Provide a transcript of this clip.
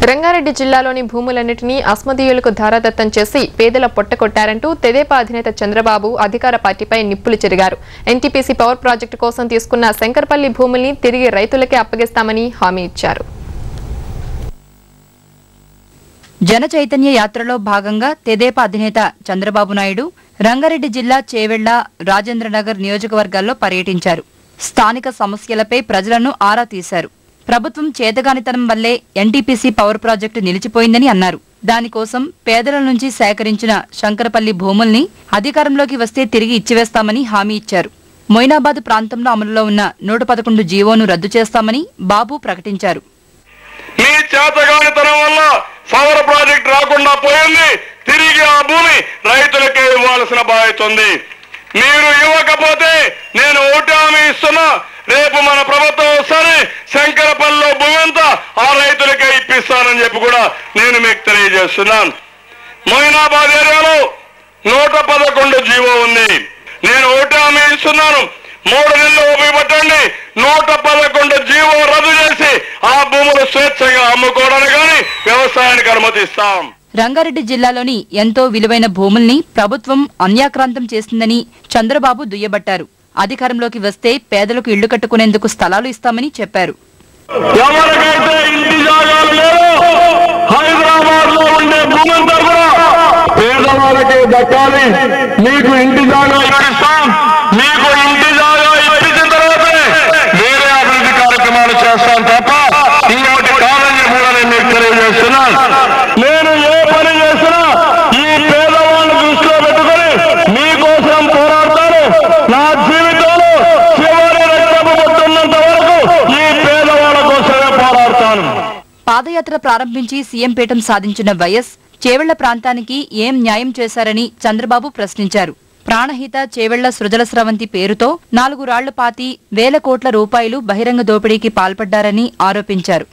రంగారెడ్డి జిల్లాలోని భూములన్నిటినీ అస్మదీయులకు ధారాదత్తం చేసి పేదల పొట్టకొట్టారంటూ తెదేపా అధినేత చంద్రబాబు అధికార పార్టీపై నిప్పులు చెరిగారు. ఎన్టీపీసీ పవర్ ప్రాజెక్టు కోసం తీసుకున్న శంకర్పల్లి భూముల్ని తిరిగి రైతులకే అప్పగిస్తామని హామీ ఇచ్చారు. జన చైతన్య యాత్రలో భాగంగా తెదేపా అధినేత చంద్రబాబు నాయుడు రంగారెడ్డి జిల్లా చేవెళ్ల, రాజేంద్రనగర్ నియోజకవర్గాల్లో పర్యటించారు. స్థానిక సమస్యలపై ప్రజలను ఆరా తీశారు. ప్రభుత్వం చేతగానితనం వల్లే ఎన్టీపీసీ పవర్ ప్రాజెక్టు నిలిచిపోయిందని అన్నారు. దానికోసం పేదల నుంచి సేకరించిన శంకరపల్లి భూముల్ని అధికారంలోకి వస్తే తిరిగి ఇచ్చివేస్తామని హామీ ఇచ్చారు. మొయినాబాద్ ప్రాంతంలో అమలులో ఉన్న 111 జీవోను రద్దు చేస్తామని బాబు ప్రకటించారు. మీ చేతగానితనం వల్ల పవర్ ప్రాజెక్ట్ రాకుండా పోయింది. తిరిగి ఆ భూమి రైతులకే ఇవ్వాల్సిన బాధ్యత ఉంది. మీరు ఇవ్వకపోతే నేను ఓటు హామీ ఇస్తున్నా, రేపు మన ప్రభుత్వం వస్తానే శంకరపల్లిలో భూమి అంతా ఆ రైతులకే ఇప్పిస్తానని చెప్పి కూడా నేను మీకు తెలియజేస్తున్నాను. మొయినాబాద్ ఏరియాలో 111 జీవో ఉంది. నేను ఓటు హామీ ఇస్తున్నాను, 3 నెలలు ఓపిక పట్టండి. 111 జీవో రద్దు చేసి ఆ భూములు స్వేచ్ఛగా అమ్ముకోవడానికి కానీ వ్యవసాయానికి అనుమతిస్తాం. రంగారెడ్డి జిల్లాలోని ఎంతో విలువైన భూముల్ని ప్రభుత్వం అన్యాక్రాంతం చేసిందని చంద్రబాబు దుయ్యబట్టారు. అధికారంలోకి వస్తే పేదలకు ఇళ్లు కట్టుకునేందుకు స్థలాలు ఇస్తామని చెప్పారు. ఎవరికైతే ఇంటి జాగాలు లేవో హైదరాబాద్ లో ఉండే భూమంతా కూడా పేదవాళ్ళకే దక్కాలి. మీకు ఇంటి జాగా ఇప్పిస్తాం. మీకు ఇంటి జాగా ఇప్పించిన తర్వాతే వేరే అభివృద్ధి కార్యక్రమాలు చేస్తాం తప్ప ఇంకోటి కాలని కూడా నేను మీకు తెలియజేస్తున్నాను. నేను ఏ పని చేసినా ఈ పేదవాళ్ళని దృష్టిలో పెట్టుకుని మీకోసం పోరాడతాను. నా జీవితంలో చివరి రక్తపు పొట్టున్నంత వరకు ఈ పేదవాళ్ళ కోసమే పోరాడతాను. పాదయాత్ర ప్రారంభించి సీఎం పీఠం సాధించిన వైఎస్ చేవెళ్ల ప్రాంతానికి ఏం న్యాయం చేశారని చంద్రబాబు ప్రశ్నించారు. ప్రాణహిత చేవెళ్ల సృజల స్రవంతి పేరుతో 4 రాళ్లు పాతి వేల కోట్ల రూపాయలు బహిరంగ దోపిడీకి పాల్పడ్డారని ఆరోపించారు.